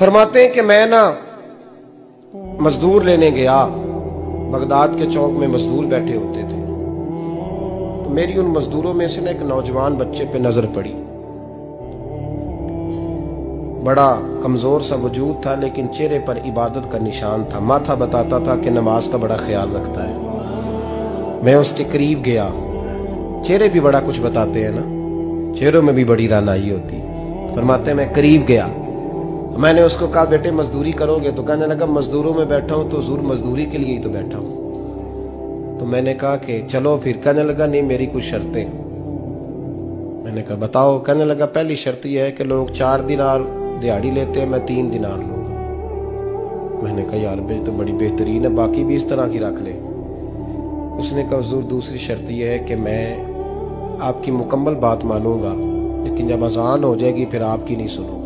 फरमाते हैं कि मैं ना मजदूर लेने गया, बगदाद के चौक में मजदूर बैठे होते थे, तो मेरी उन मजदूरों में से ना एक नौजवान बच्चे पे नजर पड़ी। बड़ा कमजोर सा वजूद था, लेकिन चेहरे पर इबादत का निशान था। माथा बताता था कि नमाज का बड़ा ख्याल रखता है। मैं उसके करीब गया। चेहरे भी बड़ा कुछ बताते हैं ना, चेहरों में भी बड़ी रानाई होती है। फरमाते मैं करीब गया, मैंने उसको कहा बेटे मजदूरी करोगे? तो कहने लगा मजदूरों में बैठा हूं तो हुजूर मजदूरी के लिए ही तो बैठा हूं। तो मैंने कहा कि चलो फिर। कहने लगा नहीं मेरी कुछ शर्तें। मैंने कहा बताओ। कहने लगा पहली शर्त यह है कि लोग 4 दिनार दिहाड़ी लेते हैं, मैं 3 दिनार लूंगा। मैंने कहा यार भाई तो बड़ी बेहतरीन है, बाकी भी इस तरह की रख ले। उसने कहा हुजूर दूसरी शर्त यह है कि मैं आपकी मुकम्मल बात मानूंगा, लेकिन जब अजान हो जाएगी फिर आपकी नहीं सुनूंगा।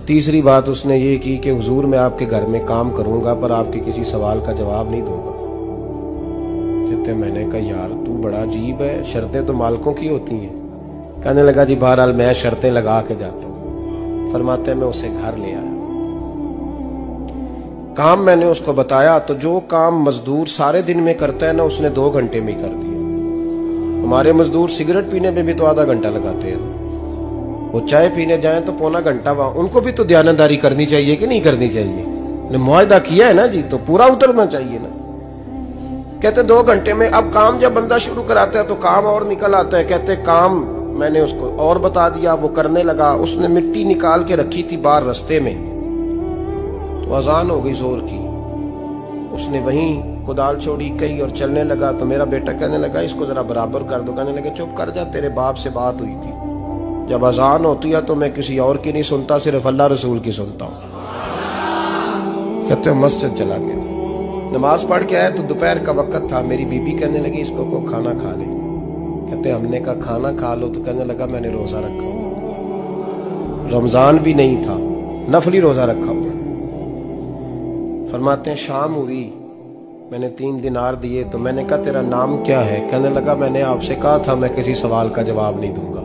तीसरी बात उसने ये की कि हुजूर मैं आपके घर में काम करूंगा पर आपके किसी सवाल का जवाब नहीं दूंगा। कहते मैंने कहा यार तू बड़ा अजीब है, शर्तें तो मालिकों की होती हैं। कहने लगा जी बहरहाल मैं शर्तें लगा के जाता हूं। फरमाते मैं उसे घर ले आया, काम मैंने उसको बताया, तो जो काम मजदूर सारे दिन में करता है ना उसने 2 घंटे में कर दिया। हमारे मजदूर सिगरेट पीने में भी तो आधा घंटा लगाते हैं, वो चाय पीने जाए तो पौना घंटा। वहां उनको भी तो दयानतदारी करनी चाहिए कि नहीं करनी चाहिए? ने मुआहदा किया है ना जी, तो पूरा उतरना चाहिए ना। कहते 2 घंटे में। अब काम जब बंदा शुरू कराता है तो काम और निकल आता है। कहते काम मैंने उसको और बता दिया, वो करने लगा। उसने मिट्टी निकाल के रखी थी बाहर रास्ते में, तो अजान हो गई जोर की। उसने वहीं कुदाल छोड़ी कही और चलने लगा। तो मेरा बेटा कहने लगा इसको जरा बराबर कर दो। कहने लगे चुप कर जा, तेरे बाप से बात हुई थी, जब अजान होती है तो मैं किसी और की नहीं सुनता, सिर्फ अल्लाह रसूल की सुनता हूँ। कहते हो मस्जिद चला गया, नमाज पढ़ के आया तो दोपहर का वक्त था। मेरी बीबी कहने लगी इसको को खाना खा ले। कहते हमने कहा खाना खा लो, तो कहने लगा मैंने रोजा रखा हुआ, रमजान भी नहीं था, नफली रोजा रखा हुआ। फरमाते हैं शाम हुई, मैंने 3 दिनार दिए, तो मैंने कहा तेरा नाम क्या है? कहने लगा मैंने आपसे कहा था मैं किसी सवाल का जवाब नहीं दूंगा।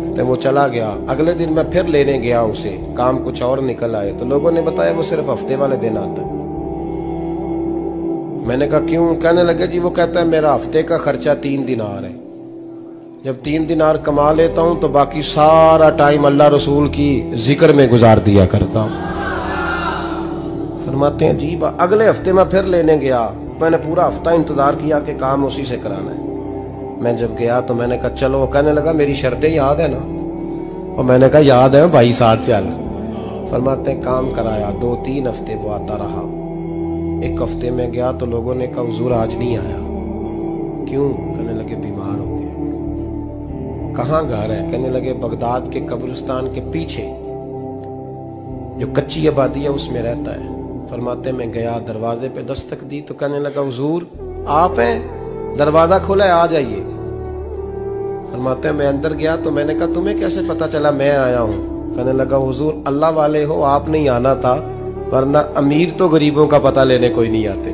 कहते वो चला गया। अगले दिन मैं फिर लेने गया उसे, काम कुछ और निकल आए, तो लोगों ने बताया वो सिर्फ हफ्ते वाले दिन आता है। मैंने कहा क्यों? कहने लगे जी वो कहता है मेरा हफ्ते का खर्चा 3 दिनार है, जब 3 दिनार कमा लेता हूं तो बाकी सारा टाइम अल्लाह रसूल की जिक्र में गुजार दिया करता हूं। फरमाते हैं जी अगले हफ्ते मैं फिर लेने गया, मैंने पूरा हफ्ता इंतजार किया कि काम उसी से कराना है। मैं जब गया तो मैंने कहा चलो। कहने लगा मेरी शर्तें याद है ना? और मैंने कहा याद है भाई, साथ चल। फरमाते हैं काम कराया, 2-3 हफ्ते वो आता रहा। एक हफ्ते में गया तो लोगों ने कहा हुजूर आज नहीं आया। क्यों? कहने लगे बीमार हो गए। कहाँ घर है? कहने लगे बगदाद के कब्रिस्तान के पीछे जो कच्ची आबादी है उसमें रहता है। फरमाते मैं गया, दरवाजे पे दस्तक दी तो कहने लगा हुजूर आप हैं? दरवाजा खोला है, आ जाइए। फरमाते मैं अंदर गया तो मैंने कहा तुम्हें कैसे पता चला मैं आया हूं? कहने लगा हुजूर अल्लाह वाले हो, आप नहीं आना था, वरना अमीर तो गरीबों का पता लेने कोई नहीं आते।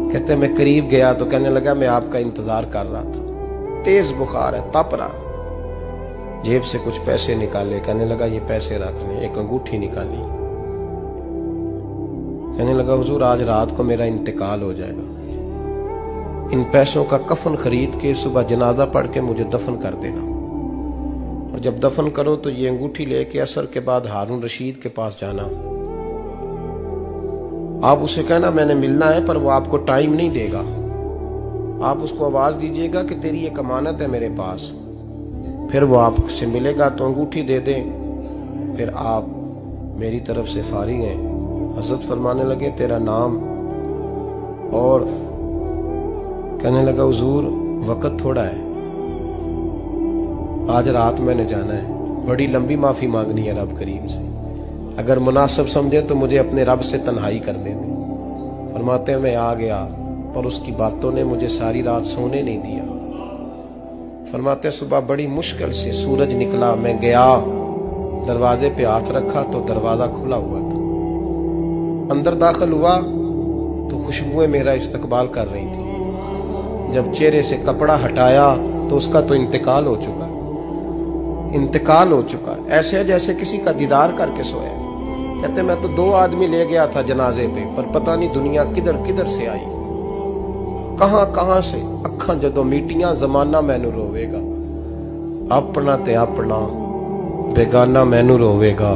कहते मैं करीब गया तो कहने लगा मैं आपका इंतजार कर रहा था, तेज बुखार है, तप रहा। जेब से कुछ पैसे निकाले, कहने लगा ये पैसे रख ले। एक अंगूठी निकाली, कहने लगा हुजूर आज रात को मेरा इंतकाल हो जाएगा, इन पैसों का कफन खरीद के सुबह जनाजा पढ़ के मुझे दफन कर देना, और जब दफन करो तो ये अंगूठी लेके असर के बाद हारून रशीद के पास जाना। आप उसे कहना मैंने मिलना है पर वो आपको टाइम नहीं देगा। आप उसको आवाज दीजिएगा कि तेरी एक अमानत है मेरे पास, फिर वो आपसे मिलेगा तो अंगूठी दे दे, फिर आप मेरी तरफ से फारिग हैं। हजरत फरमाने लगे तेरा नाम? और कहने लगा हुजूर वक्त थोड़ा है, आज रात मैंने जाना है, बड़ी लंबी माफी मांगनी है रब करीम से, अगर मुनासिब समझे तो मुझे अपने रब से तन्हाई कर देने। फरमाते हैं मैं आ गया पर उसकी बातों ने मुझे सारी रात सोने नहीं दिया। फरमाते हैं सुबह बड़ी मुश्किल से सूरज निकला, मैं गया दरवाजे पे हाथ रखा तो दरवाजा खुला हुआ था। अंदर दाखिल हुआ तो खुशबुएं मेरा इस्तकबाल कर रही थी। जब चेहरे से कपड़ा हटाया तो उसका तो इंतकाल हो चुका। इंतकाल हो चुका है, ऐसे है जैसे किसी का दीदार करके सोया। कहते मैं तो 2 आदमी ले गया था जनाजे पे, पर पता नहीं दुनिया किधर किधर से आई, कहां से। अखां जदों मीटियां जमाना मैनू रोवेगा, अपना ते अपना बेगाना मैनू रोवेगा।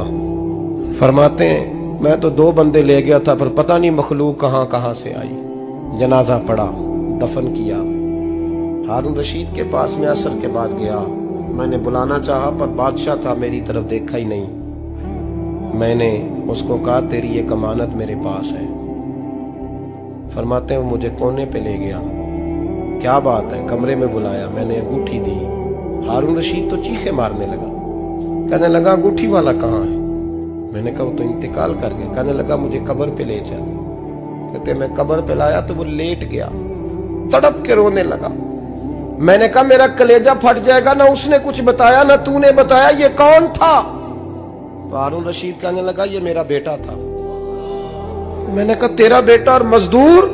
फरमाते हैं मैं तो 2 बंदे ले गया था, पर पता नहीं मखलूक कहां से आई। जनाजा पड़ा, दफन किया। हारून रशीद के पास में असर के बाद गया, मैंने बुलाना चाहा पर बादशाह था, मेरी तरफ देखा ही नहीं। मैंने उसको कहा तेरी एक अमानत मेरे पास है। फरमाते हैं वो मुझे कोने पे ले गया, क्या बात है, कमरे में बुलाया, मैंने अंगूठी दी। हारून रशीद तो चीखे मारने लगा, कहने लगा अंगूठी वाला कहाँ है? मैंने कहा वो तो इंतकाल कर गया। कहने लगा मुझे कब्र पे ले चल। कहते मैं कब्र पे लाया तो वो लेट गया, तड़प के रोने लगा। मैंने कहा मेरा कलेजा फट जाएगा, ना उसने कुछ बताया ना तूने बताया, ये कौन था? तो हारून रशीद कहने लगा ये मेरा बेटा था। मैंने कहा तेरा बेटा और मजदूर?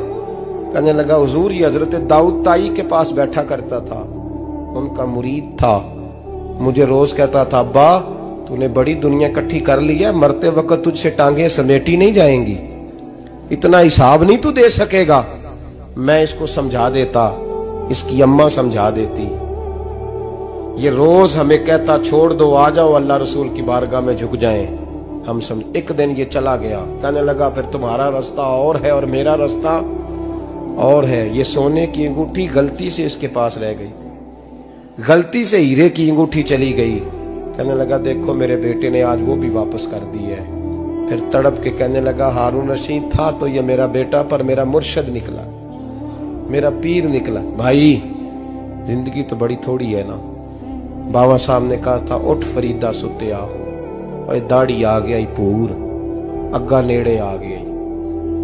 कहने लगा हुजूर ये हजरत दाऊद ताई के पास बैठा करता था, उनका मुरीद था। मुझे रोज कहता था अब्बा तूने बड़ी दुनिया इकट्ठी कर ली है, मरते वक्त तुझसे टांगे समेटी नहीं जाएंगी, इतना हिसाब नहीं तू दे सकेगा। मैं इसको समझा देता, इसकी अम्मा समझा देती। ये रोज हमें कहता छोड़ दो, आ जाओ अल्लाह रसूल की बारगाह में झुक जाएं। हम समझ। एक दिन ये चला गया, कहने लगा फिर तुम्हारा रास्ता और है और मेरा रास्ता और है। ये सोने की अंगूठी गलती से इसके पास रह गई, गलती से हीरे की अंगूठी चली गई। कहने लगा देखो मेरे बेटे ने आज वो भी वापस कर दी है। फिर तड़प के कहने लगा हारून रशीद था तो ये मेरा बेटा, पर मेरा मुर्शद निकला, मेरा पीर निकला। भाई जिंदगी तो बड़ी थोड़ी है ना। बाबा साहब ने कहा था उठ फरीदा सुत्या, और दाढ़ी आ गया ही पूर, अग्गा नेड़े आ गया,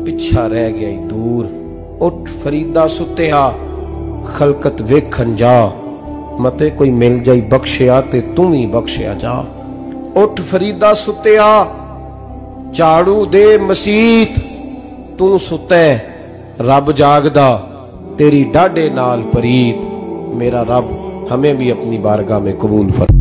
पिछा रह गया ही दूर। उठ फरीदा सुत्या खलकत वेखन जा, मते कोई मिल जाई बख्शिया ते तू ही बख्शिया जा। उठ फरीदा सुत्या झाड़ू दे मसीत, तू सुते रब जागदा, तेरी डाडे नाल परीत। मेरा रब हमें भी अपनी बारगाह में कबूल फरमा।